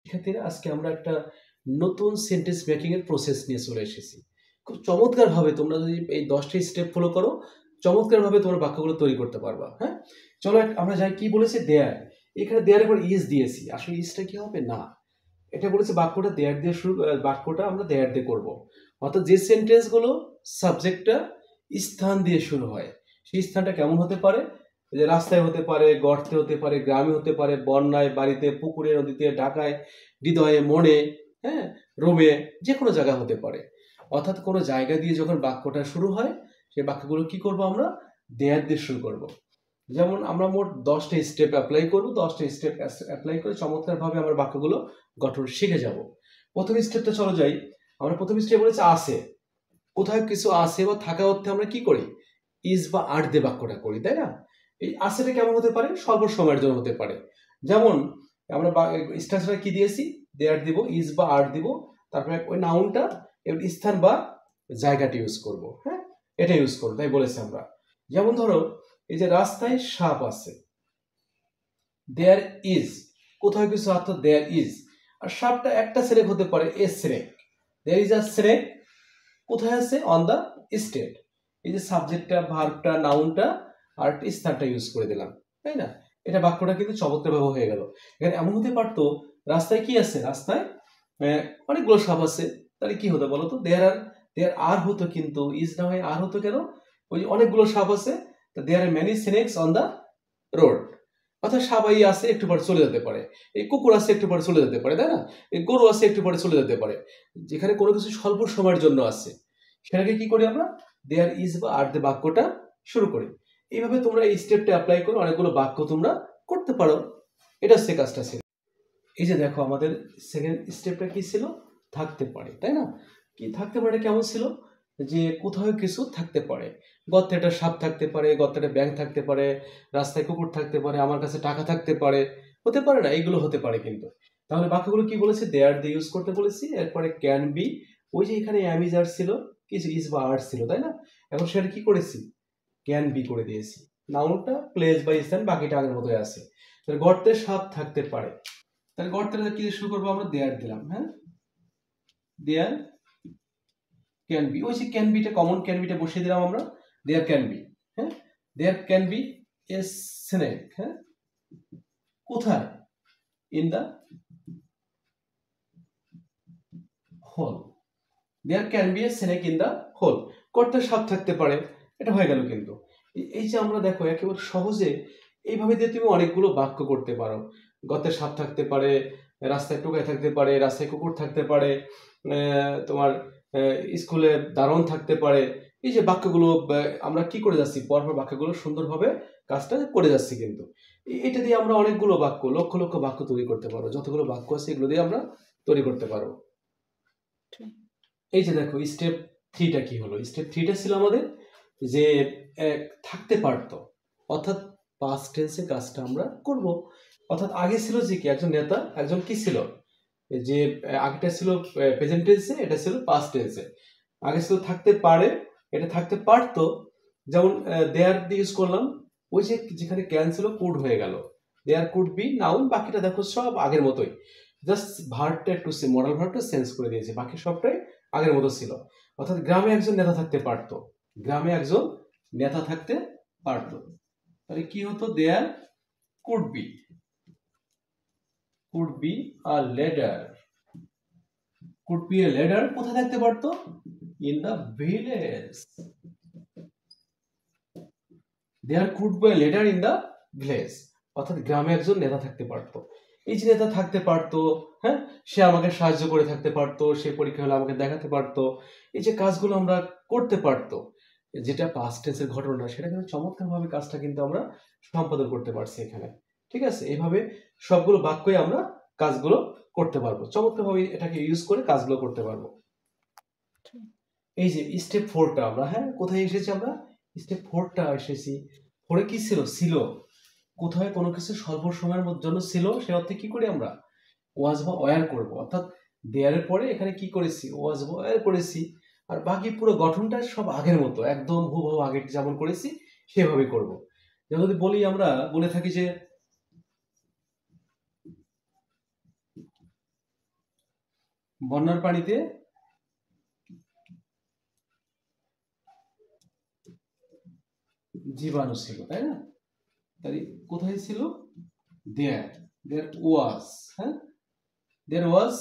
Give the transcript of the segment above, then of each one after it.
শিক্ষার্থীরা, আজকে আমরা একটা নতুন সেন্টেন্স মেকিং এর প্রসেস নিয়ে চলে এসেছি। খুব চমৎকারভাবে তোমরা যদি এই 10টি স্টেপ ফলো করো, চমৎকারভাবে তোমরা বাক্যগুলো তৈরি করতে পারবা। হ্যাঁ, চলো আমরা যাই। কি বলেছে? দেয়ার। এখানে দেয়ার পর ইজ দিয়েছি। আসলে ইজটা কি হবে? না, এটা বলেছে বাক্যটা দেয়ার দিয়ে শুরু। বাক্যটা আমরা দেয়ার দিয়ে করব। অর্থাৎ যে সেন্টেন্সগুলো সাবজেক্টটা স্থান দিয়ে শুরু হয়, সেই স্থানটা কেমন হতে পারে? যে রাস্তায় হতে পারে, গর্তে হতে পারে, গ্রামে হতে পারে, বন্যায়, বাড়িতে, পুকুরে, নদীতে, ঢাকায়, হৃদয়ে, মনে, হ্যাঁ, রোমে, যে কোনো জায়গা হতে পারে। অর্থাৎ কোনো জায়গা দিয়ে যখন বাক্যটা শুরু হয়, সেই বাক্যগুলো কি করব? আমরা দেয়ার দিয়ে শুরু করব। যেমন আমরা মোট 10টা স্টেপ অ্যাপ্লাই করব। 10টা স্টেপ অ্যাপ্লাই করে চমৎকারভাবে আমরা বাক্যগুলো গঠন শিখে যাব। প্রথম স্টেপটা চলো যাই। আমরা প্রথম স্টেপ বলেছি আছে। কোথায় কিছু আছে বা থাকা অর্থে আমরা কি করি? ইজ বা আর দিয়ে বাক্যটা করি, তাই না? এই আছেটা কেমন হতে পারে? স্বল্প সময়ের জন্য হতে পারে। যেমন আমরা স্ট্রাকচারে কি দিয়েছি? দেয়ার দিব, ইজ বা আর দিব, তারপরে ওই নাউনটা স্থান বা জায়গাটা ইউজ করব। হ্যাঁ, এটা ইউজ করবো, তাই বলেছি আমরা। যেমন ধরো, এই যে রাস্তায় সাপ আছে, দেয়ার ইজ। কোথায় কিছু অর্থ দেয়ার ইজ। আর সাপটা একটা স্নেক হতে পারে, a snake. There is a snake. কোথায় আছে? On the state. এই যে সাবজেক্টটা, ভার্বটা, নাউনটা আর স্থানটা ইউজ করে দিলাম, তাই না? এটা বাক্যটা কিন্তু চমৎকারভাবে হয়ে গেল। এখানে এমন হতে পারতো, রাস্তায় কি আছে? রাস্তায় অনেকগুলো সাপ আছে। তাহলে কি হতো বলো তো? দেয়ার আর হতো, কিন্তু ইজ না হয় আর হতো কেন? ওই যে অনেকগুলো সাপ আছে, there are many snakes on the road. অর্থাৎ সবাই আছে, একটু পরে চলে যেতে পারে। এই কুকুর আছে, একটু পরে চলে যেতে পারে, তাই না? এই গরু আছে, একটু পরে চলে যেতে পারে। যেখানে কোনো কিছু স্বল্প সময়ের জন্য আছে, সেটাকে কি করি আমরা? দেয়ার ইজ বা আর দিয়ে বাক্যটা শুরু করি। এইভাবে তোমরা এই স্টেপটা অ্যাপ্লাই করে অনেকগুলো বাক্য তোমরা করতে পারো। এটা হচ্ছে কাজটা ছিল। এই যে দেখো, আমাদের সেকেন্ড স্টেপটা কি ছিল? থাকতে পারে, তাই না? কি থাকতে পারে? কেমন ছিল? যে কোথাও কিছু থাকতে পারে। গর্তে একটা সাপ থাকতে পারে, গর্তে একটা ব্যাঙ থাকতে পারে, রাস্তায় কুকুর থাকতে পারে, আমার কাছে টাকা থাকতে পারে। হতে পারে না? এইগুলো হতে পারে কিন্তু। তাহলে বাক্যগুলো কি বলেছে? দেয়ার দিয়ে ইউজ করতে বলেছি। এরপরে ক্যান বি। ওই যে এখানে অ্যামিজ আর ছিল, কিছু ইজ বা আর ছিল, তাই না? এখন সেটা কি করেছি? ক্যান বি করে দিয়েছি। নাউনটা প্লেস বা স্থান বাকিটা আগের মতোই আছে। তাহলে গর্তে সাপ থাকতে পারে। তাহলে গর্তের কি শুরু করবো? আমরা দেয়ার দিলাম। হ্যাঁ, দেয়ার ক্যান বি। ওই যে ক্যান বিটা, কমন ক্যান বিটা বসিয়ে দিলাম আমরা। There can be. হ্যাঁ, there can be a snake. হ্যাঁ, কোথায়? In the hole. There can be a snake in the hole. গর্তে সাপ থাকতে পারে। এটা হয়ে গেল কিন্তু। এই যে আমরা দেখো একেবারে সহজে এইভাবে দিয়ে তুমি অনেকগুলো বাক্য করতে পারো। গর্তে সাপ থাকতে পারে, রাস্তায় টোকাই থাকতে পারে, রাস্তায় কুকুর থাকতে পারে, তোমার স্কুলে দারোয়ান থাকতে পারে। এই যে বাক্যগুলো আমরা কি করে যাচ্ছি, পরপর বাক্যগুলো সুন্দরভাবে কাজটা করে যাচ্ছি কিন্তু। এটা দিয়ে আমরা অনেকগুলো বাক্য, লক্ষ লক্ষ বাক্য তৈরি করতে পারো। যতগুলো বাক্য আছে এগুলো দিয়ে আমরা তৈরি করতে পারো। এই যে দেখো, স্টেপ 3টা কি হলো? স্টেপ 3টা ছিল আমাদের যে থাকতে পারতো, অর্থাৎ পাস্ট টেন্সে কাজটা আমরা করব। অর্থাৎ আগে ছিল যে কি, একজন নেতা, একজন কি ছিল, যে আগেটা ছিল প্রেজেন্ট টেন্সে, এটা ছিল পাস্ট টেন্সে। আগে ছিল থাকতে পারে, এটা থাকতে পারতো। যেমন দেয়ার দিয়ে ইউজ করলাম। ওই যে যেখানে ক্যান ছিল, কুড হয়ে গেল। There could be noun. বাকিটা দেখো সব আগের মতোই, জাস্ট ভার্বটা একটু মডাল ভার্বটা চেঞ্জ করে দিয়েছে, বাকি সবটাই আগের মতো ছিল। অর্থাৎ গ্রামে একজন নেতা থাকতে পারতো। গ্রামে একজন নেতা থাকতে পারতো। তাহলে কি হতো? There could be a leader. Could be a leader. কোথায় থাকতে পারতো? In the village. There could be a leader in the village. অর্থাৎ গ্রামে একজন নেতা থাকতে পারতো। এই যে নেতা থাকতে পারতো, হ্যাঁ, সে আমাকে সাহায্য করে থাকতে পারতো, সে পরীক্ষা হলে আমাকে দেখাতে পারতো। এই যে কাজগুলো আমরা করতে পারতো, যেটা পাস্ট টেন্সের ঘটনা, সেটা কিন্তু চমৎকারভাবে কাজটা কিন্তু আমরা সম্পাদন করতে পারছি এখানে। ঠিক আছে? এইভাবে সবগুলো বাক্যই আমরা কাজগুলো করতে পারবো। চমৎকারভাবে এটাকে ইউজ করে কাজগুলো করতে পারবো। এই যে স্টেপ 4টা আমরা, হ্যাঁ, কোথায় এসেছি আমরা? স্টেপ 4টা এসেছি। 4এ কি ছিল? ছিল। কোথায় কোনো কিছু স্বল্প সময়ের জন্য ছিল, সে অর্থে কি করি আমরা? ওয়াজ বা ওয়্যার করব। অর্থাৎ দেয়ারের পরে এখানে কি করেছি? ওয়াজ বা ওয়্যার করেছি। আর বাকি পুরো গঠনটা সব আগের মতো, একদম হুবহু আগে যেমন করেছি সেভাবেই করব। যেমন যদি বলি, আমরা বলে থাকি যে বন্যার পানিতে জীবাণু ছিল, তাই না? তাহলে কোথায় ছিল? দেয়ার দেয়ার ওয়াজ, হ্যাঁ, দেয়ার ওয়াজ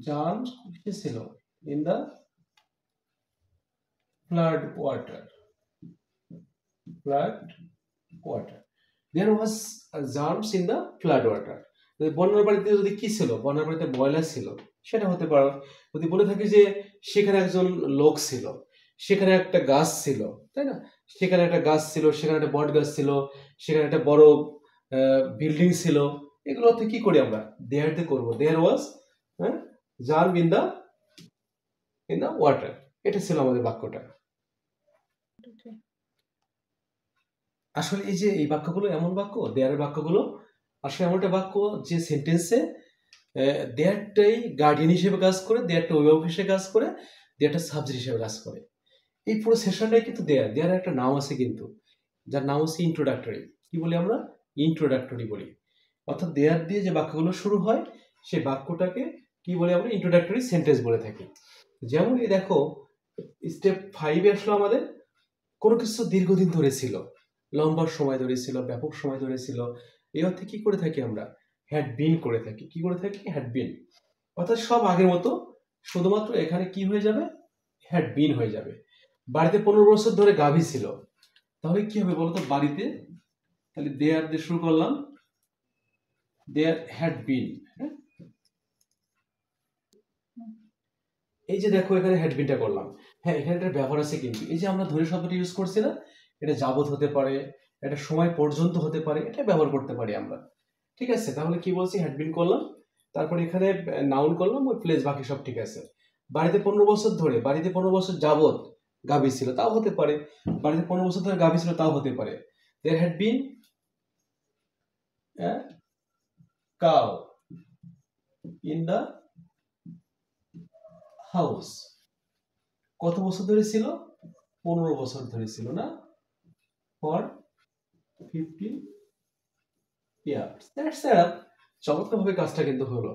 germs কিসে ছিল? In the flood water, flood water, there was germs in the flood water. বন্যার পানিতে যদি কি ছিল? বন্যার পানিতে ময়লা ছিল, সেটা হতে পারে। যদি বলে থাকি যে সেখানে একজন লোক ছিল, সেখানে একটা গাছ ছিল, তাই না? সেখানে একটা গাছ ছিল, সেখানে একটা বট গাছ ছিল, সেখানে একটা বড় বিল্ডিং ছিল, এগুলো অর্থে কি করি আমরা? দেয়ার দিয়ে করবো। দেয়ার ওয়াজ জার্ম ইন দা ওয়াটার, এটা ছিল আমাদের বাক্যটা। আসলে এই যে এই বাক্যগুলো এমন বাক্য, দেয়ারের বাক্যগুলো আসলে এমন একটা বাক্য যে সেন্টেন্সে দেয়ারটাই গার্ডিয়ান হিসেবে কাজ করে, দেয়ারটা অভিভাবক হিসেবে কাজ করে, দেয়ারটা সাবজেক্ট হিসেবে কাজ করে। এই পুরো সেশনটাই কিন্তু দেয়ার একটা নাম আছে কিন্তু, যার নাম হচ্ছে ইন্ট্রোডাক্টরি। কি বলি আমরা? ইন্ট্রোডাক্টরি বলি। অর্থাৎ দেয়ার দিয়ে যে বাক্যগুলো শুরু হয় সেই বাক্যটাকে কি বলি আমরা? ইন্ট্রোডাক্টরি সেন্টেন্স বলে থাকি। যেমন এই দেখো, স্টেপ 5 আসলো আমাদের কোনো কিছু দীর্ঘদিন ধরে ছিল, লম্বা সময় ধরে ছিল, ব্যাপক সময় ধরে ছিল, এই অর্থে কি করে থাকি আমরা? হ্যাড বিন করে থাকি। কি করে থাকি? Had been. অর্থাৎ সব আগের মতো, শুধুমাত্র এখানে কি হয়ে যাবে? হ্যাড বিন হয়ে যাবে। বাড়িতে 15 বছর ধরে গাভী ছিল, তাহলে কি হবে বলতো? বাড়িতে, তাহলে দেয়ার দিয়ে শুরু করলাম, দেয়ার হ্যাড বিন। হ্যাঁ, এই যে দেখো এখানে হ্যাডবিনটা করলাম। হ্যাঁ, এখানে একটা ব্যবহার আছে কিন্তু, এই যে আমরা ধরে শব্দটা ইউজ করছি না, এটা যাবত হতে পারে, এটা সময় পর্যন্ত হতে পারে, এটা ব্যবহার করতে পারি আমরা। ঠিক আছে, তাহলে কি বলছি? হ্যাডবিন করলাম, তারপর এখানে নাউন করলাম, ওই প্লেস, বাকি সব ঠিক আছে। বাড়িতে 15 বছর ধরে, বাড়িতে 15 বছর যাবত গাভী ছিল, তাও হতে পারে। বাড়িতে 15 বছর ধরে গাভী ছিল, তাও হতে পারে। There had been cow in the house. কত বছর ধরে ছিল? 15 বছর ধরে ছিল না? For 15 years. That's it. চমৎকারভাবে কাজটা কিন্তু হলো।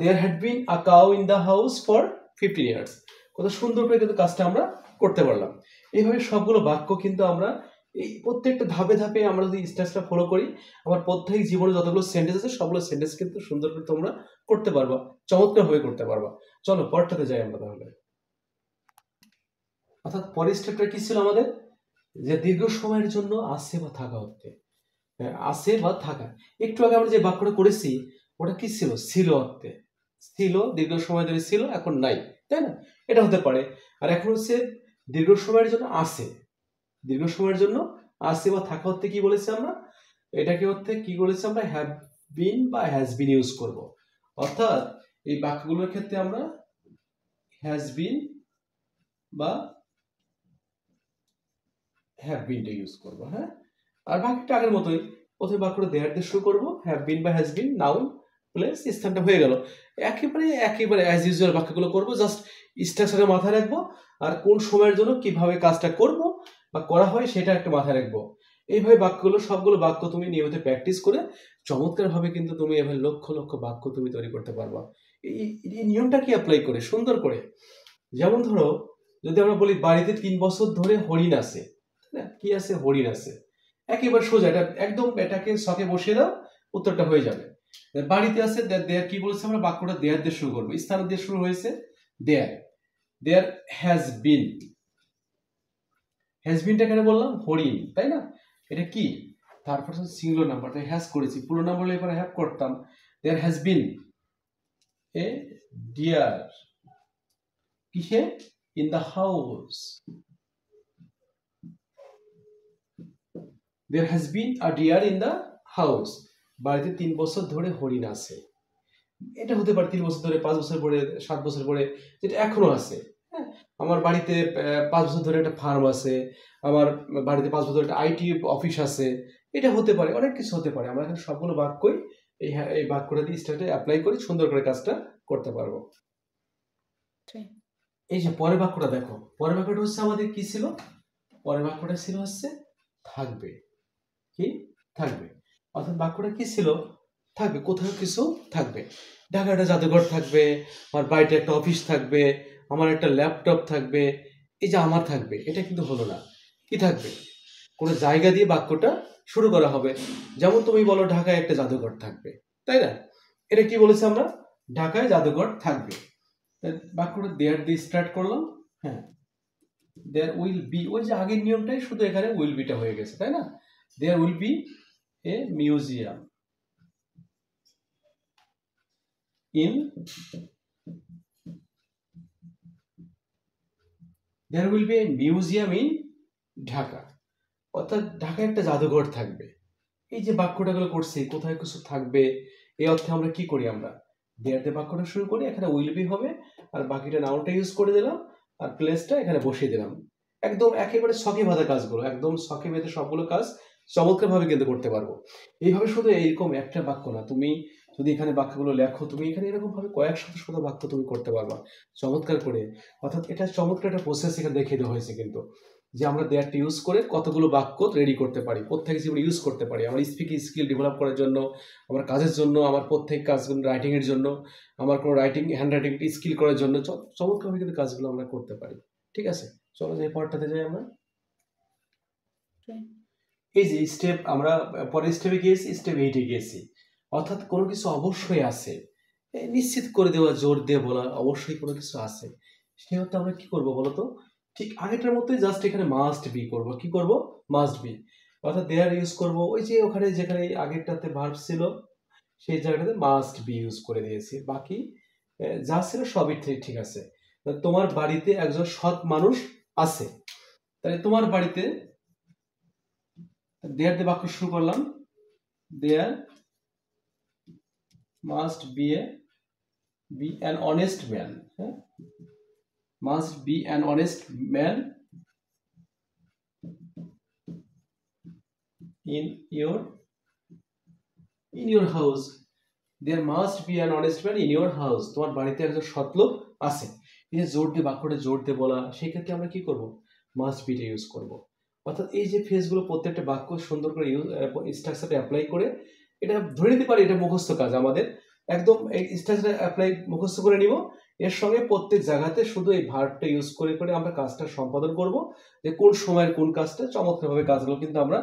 There had been a cow in the house for 15 years. কত সুন্দর করে কিন্তু কাজটা আমরা করতে পারলাম। এইভাবে সবগুলো বাক্য কিন্তু আমরা এই প্রত্যেকটা ধাপে ধাপে আমরা যদি স্টেপটা ফলো করি, আমার প্রত্যেক জীবনে যতগুলো সেন্টেন্স আছে সবগুলো সেন্টেন্স কিন্তু সুন্দর করে তোমরা করতে পারবা, চমৎকারভাবে করতে পারবা। চলো পরেরটাতে যাই আমরা তাহলে। অর্থাৎ পরের স্টেপটা কি ছিল আমাদের? যে দীর্ঘ সময়ের জন্য আছে বা থাকা অর্থে। আছে বা থাকা। একটু আগে আমরা যে বাক্যটা করেছি ওটা কি ছিল? ছিল অর্থে। ছিল, দীর্ঘ সময় ধরে ছিল, এখন নাই, তাই না? এটা হতে পারে। আর এখন হচ্ছে দীর্ঘ সময়ের জন্য আছে। দীর্ঘ সময়ের জন্য আছে বা থাকা অর্থে কি বলেছি আমরা? এটাকে অর্থে কি বলেছি আমরা? হ্যাভ বিন বা হ্যাজ বিন ইউজ করব। অর্থাৎ এই বাক্যগুলোর ক্ষেত্রে আমরা হ্যাজ বিন বা হ্যাভ বিনটা ইউজ করব। হ্যাঁ, আর বাকিটা আগের মতোই। প্রথমে বাক্যটা দেয়ার দিয়ে শুরু করবো, হ্যাভ বিন বা হ্যাজ বিন, নাউন প্লেস, স্থানটা হয়ে গেল। একেবারে অ্যাজ ইউজুয়াল বাক্যগুলো করবো, জাস্ট স্ট্রাকচারে মাথায় রাখবো, আর কোন সময়ের জন্য কিভাবে কাজটা করব বা করা হয় সেটা একটা মাথায় রাখবো। এইভাবে বাক্যগুলো, সবগুলো বাক্য তুমি নিয়মিত প্র্যাকটিস করে চমৎকারভাবে কিন্তু তুমি এভাবে লক্ষ লক্ষ বাক্য তুমি তৈরি করতে পারবা। এই নিয়মটা কি অ্যাপ্লাই করে সুন্দর করে। যেমন ধরো, যদি আমরা বলি বাড়িতে 3 বছর ধরে হরিণ আছে, কি আছে? হরিণ আছে। একেবারে সোজা, এটা একদম, এটাকে শখে বসিয়ে দাও, উত্তরটা হয়ে যাবে। বাড়িতে আছে, দেয়ার কি বলছে আমরা? বাক্যটা দেয়ার দিয়ে শুরু করবো, স্থান দিয়ে শুরু হয়েছে, দেয়ার। দেয়ার হ্যাজ বিন। হ্যাজ বিনটা কেন বললাম? হরিণ, তাই না? এটা কি? তারপর সিঙ্গুলার নাম্বার, তাই হ্যাজ করেছি। পুরো নাম্বার হলে এবার হ্যাভ করতাম। There has been a deer, কিসে? In the house. There has been a deer in the house. বাড়িতে 3 বছর ধরে হরিণ আছে। এটা হতে পারে 3 বছর ধরে, 5 বছর পরে, 7 বছর পরে, যেটা এখনো আছে। হ্যাঁ, আমার বাড়িতে 5 বছর ধরে একটা ফার্ম আছে, আমার বাড়িতে 5 বছর ধরে একটা আইটি অফিস আছে। এটা হতে পারে, অনেক কিছু হতে পারে। আমরা এখানে সবগুলো বাক্যই এই বাক্যটা দিয়ে স্টার্টে অ্যাপ্লাই করে সুন্দর করে কাজটা করতে পারবো। এই যে পরের বাক্যটা দেখো, পরের বাক্যটা হচ্ছে আমাদের কি ছিল? পরের বাক্যটা ছিল হচ্ছে থাকবে। কি? থাকবে। অর্থাৎ বাক্যটা কি ছিল, থাকবে, কোথাও কিছু থাকবে। ঢাকা একটা জাদুঘর থাকবে, আমার বাড়িতে একটা অফিস থাকবে, আমার একটা ল্যাপটপ থাকবে, এই যে আমার থাকবে, এটা কিন্তু হলো না। কি থাকবে, কোনো জায়গা দিয়ে বাক্যটা শুরু করা হবে। যেমন তুমি বলো ঢাকায় একটা জাদুঘর থাকবে, তাই না? এটা কি বলেছি আমরা, ঢাকায় জাদুঘর থাকবে। বাক্যটা দেয়ার দিয়ে স্টার্ট করলাম। হ্যাঁ, দেয়ার উইল বি, ওই যে আগের নিয়মটাই, শুধু এখানে উইল বিটা হয়ে গেছে, তাই না? There will be a museum in, there will be a museum in Dhaka. অর্থাৎ ঢাকায় একটা জাদুঘর থাকবে। এই যে বাক্যটাগুলো করছি, কোথায় কিছু থাকবে, এই অর্থে আমরা কি করি, আমরা দেয়ার দিয়ে বাক্যটা শুরু করি, এখানে উইল বি হবে, আর বাকিটা নাউনটা ইউজ করে দিলাম, আর প্লেসটা এখানে বসিয়ে দিলাম। একদম একেবারে ছকে বাঁধা কাজগুলো, একদম ছকে বেঁধে সবগুলো কাজ চমৎকার ভাবে কিন্তু করতে পারবো। এইভাবে শুধু এইরকম একটা বাক্য না, তুমি যদি এখানে বাক্যগুলো লেখো, তুমি এখানে এরকম ভাবে কয়েক শত শত বাক্য তুমি করতে পারবা চমৎকার করে। অর্থাৎ এটা চমৎকার একটা প্রসেস এখানে দেখিয়ে দেওয়া হয়েছে কিন্তু, যে আমরা দেয়ারটা ইউজ করে কতগুলো বাক্য রেডি করতে পারি, প্রত্যেক জীবনে ইউজ করতে পারি, আমার স্পিকিং স্কিল ডেভেলপ করার জন্য, আমার কাজের জন্য, আমার প্রত্যেক কাজগুলো রাইটিংয়ের জন্য, আমার কোনো রাইটিং হ্যান্ড রাইটিং স্কিল করার জন্য চমৎকারভাবে কিন্তু কাজগুলো আমরা করতে পারি। ঠিক আছে, চলো যে পার্টটাতে যাই আমরা। এই যে স্টেপ আমরা পরের স্টেপে গিয়েছি, স্টেপ 8-এ গিয়েছি। অর্থাৎ কোনো কিছু অবশ্যই আছে, নিশ্চিত করে দেওয়া, জোর দিয়ে বলা অবশ্যই কোনো কিছু আছে। সেই অর্থে আমরা কি করবো বলতো, ঠিক আগেরটার মতোই জাস্ট এখানে মাস্ট বি করব। কি করব, মাস্ট বি। অর্থাৎ দেয়ার ইউজ করব, ওই যে ওখানে যেখানে আগেরটাতে ভার্ব ছিল সেই জায়গাটাতে মাস্ট বি ইউজ করে দিয়েছি। বাকি যা ছিল সবই ঠিক আছে। তোমার বাড়িতে একজন সৎ মানুষ আছে, তাহলে তোমার বাড়িতে দেয়ার দিয়ে বাক্য শুরু করলাম, there must be an honest man. হ্যাঁ, must be an honest man in your house. There must be an honest man in your house. তোমার বাড়িতে একজন সৎ লোক আছে। এই যে জোর দিয়ে বাক্যটা জোর দিয়ে বলা, সেই ক্ষেত্রে আমরা কি করব, মাস্ট বিটা ইউজ করব। অর্থাৎ এই যে ফ্রেজগুলো প্রত্যেকটা বাক্য সুন্দর করে স্ট্রাকচারটা অ্যাপ্লাই করে, এটা ধরে নিতে পারি এটা মুখস্থ কাজ আমাদের। একদম এই স্ট্রাকচার অ্যাপ্লাই মুখস্থ করে নিব, এর সঙ্গে প্রত্যেক জায়গাতে শুধু এই ভার্বটা ইউজ করে করে আমরা কাজটা সম্পাদন করব, যে কোন সময়ের কোন কাজটা চমৎকারভাবে কাজগুলো কিন্তু আমরা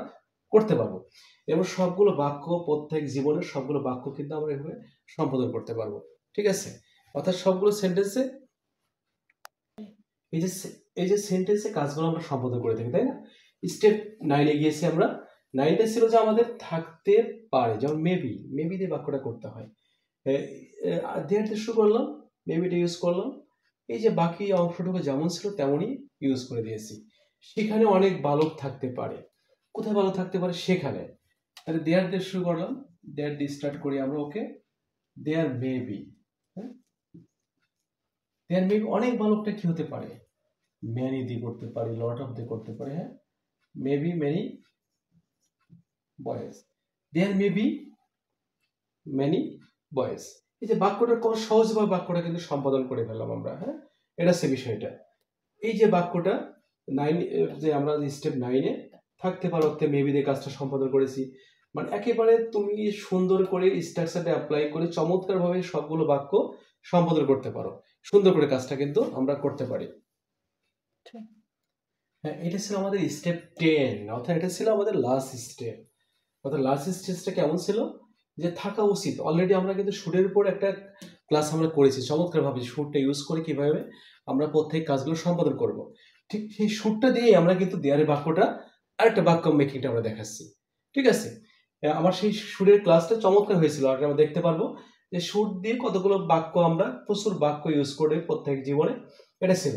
করতে পারবো। এবং সবগুলো বাক্য, প্রত্যেক জীবনের সবগুলো বাক্য কিন্তু আমরা এভাবে সম্পাদন করতে পারবো। ঠিক আছে, অর্থাৎ সবগুলো সেন্টেন্সে এই যে এই যে সেন্টেন্সে কাজগুলো আমরা সম্পাদন করে থাকি, তাই না? স্টেপ 9-এ গিয়েছি আমরা। 9টা ছিল যে আমাদের থাকতে পারে, যেমন মেবি, মেবি দিয়ে বাক্যটা করতে হয়। দেয়ার দিয়ে শুরু করলাম, মেবিটা ইউজ করলাম। এই যে বাকি অংশটুকু যেমন ছিল তেমনই ইউজ করে দিয়েছি। সেখানে অনেক বালক থাকতে পারে, কোথায় বালক থাকতে পারে, সেখানে। তাহলে দেয়ার দিয়ে শুরু করলাম, দেয়ার দিয়ে স্টার্ট করি আমরা। ওকে, দেয়ার মেবি, হ্যাঁ, দেয়ার মেবি অনেক বালকটা কি হতে পারে, ম্যানি দিয়ে করতে পারি, লট অফ দিয়ে করতে পারি। হ্যাঁ, মেবি মেনি বয়েজ, দেয়ার মেবি মেনি বয়েজ। এই যে বাক্যটা কত সহজভাবে বাক্যটা কিন্তু সম্পাদন করে ফেললাম আমরা। হ্যাঁ, এটা সে বিষয়টা। এই যে বাক্যটা 9, যে আমরা স্টেপ 9-এ থাকতে পারো মেবি দিয়ে কাজটা সম্পাদন করেছি, মানে একেবারে তুমি সুন্দর করে স্ট্রাকচারটা অ্যাপ্লাই করে চমৎকারভাবে সবগুলো বাক্য সম্পাদন করতে পারো, সুন্দর করে কাজটা কিন্তু আমরা করতে পারি। হ্যাঁ, এটা ছিল আমাদের স্টেপ 10, অর্থাৎ এটা ছিল আমাদের লাস্ট স্টেপ। অর্থাৎ লাস্ট স্টেজটা কেমন ছিল, যে থাকা উচিত। অলরেডি আমরা কিন্তু শুটের উপর একটা ক্লাস আমরা করেছি চমৎকারভাবে, শুটটা ইউজ করে কিভাবে আমরা প্রত্যেক কাজগুলো সম্পাদন করব। ঠিক সেই শুটটা দিয়েই আমরা কিন্তু দেয়ারের বাক্যটা আরেকটা বাক্য মেকিংটা আমরা দেখাচ্ছি। ঠিক আছে, আমার সেই শুটের ক্লাসটা চমৎকার হয়েছিল, আর আমরা দেখতে পারবো যে শুট দিয়ে কতগুলো বাক্য আমরা প্রচুর বাক্য ইউজ করে প্রত্যেক জীবনে, এটা ছিল।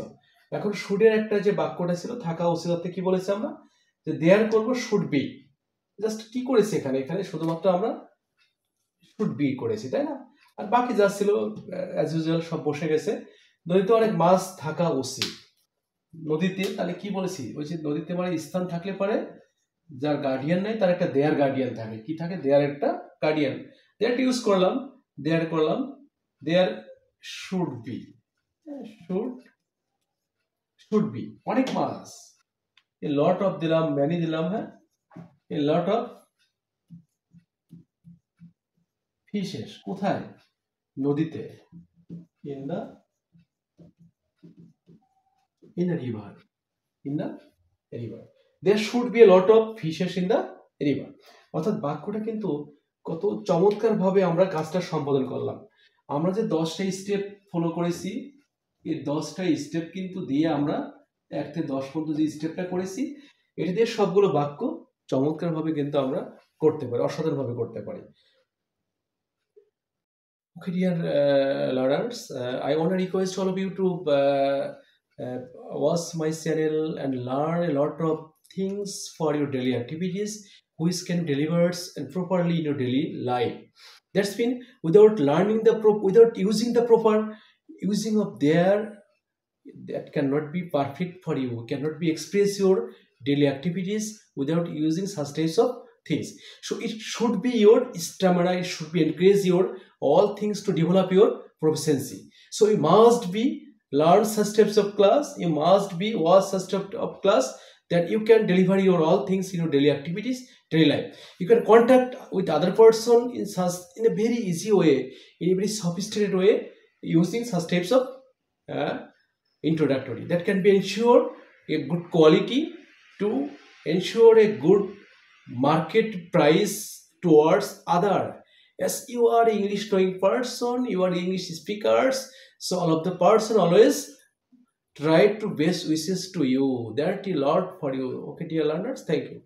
এখন শুটের একটা যে বাক্যটা ছিল থাকা উচিত, কি বলেছি আমরা, যে দেয়ার করব শুড বি। জাস্ট কি করেছি এখানে, এখানে শুধুমাত্র আমরা শুড বি করেছি, তাই না? আর বাকি যা ছিল অ্যাজ ইউজুয়াল সব বসে গেছে। নদীতে অনেক মাছ থাকা উচিত, নদীতে, তাহলে কি বলেছি, ওই যে নদীতে মানে স্থান থাকলে পারে যার গার্ডিয়ান নাই তার একটা দেয়ার গার্ডিয়ান থাকে। কি থাকে, দেয়ার একটা গার্ডিয়ান। দেয়ারটা ইউজ করলাম, দেয়ার করলাম, there should be, should should be অনেক মাছ। এ লট অফ দিলাম, ম্যানি দিলাম। হ্যাঁ, এ লট অফ ফিশেস কোথায়? নদীতে। In the river. In the river. There should be a lot of fishes in the river. অর্থাৎ বাক্যটা কিন্তু কত চমৎকার ভাবে আমরা কাজটা সম্পাদন করলাম। আমরা যে 10টা স্টেপ ফলো করেছি, এই 10টা স্টেপ কিন্তু দিয়ে আমরা 1 থেকে 10 পর্যন্ত যে স্টেপটা করেছি, এটা দিয়ে সবগুলো বাক্য চমৎকার ভাবে কিন্তু আমরা করতে পারি, অসাধারণ ভাবে করতে পারি। Okay, dear learners, I want to request all of you to watch my channel and learn a lot of things for your daily activities which can deliver and properly in your daily life. That's mean without learning without using the proper using of their, that cannot be perfect for you, cannot be express your daily activities without using such types of things. So it should be your stamina, it should be encourage your all things to develop your proficiency. So you must be learn such types of class, you must be watch such type of class that you can deliver your all things in your daily activities, daily life. You can contact with other person in a very easy way, in a very sophisticated way, using such types of introductory that can be ensure a good quality, to ensure a good market price towards other. As you are English knowing person, you are English speakers, so all of the person always try to best wishes to you. That is a lot for you. Okay, dear learners, thank you.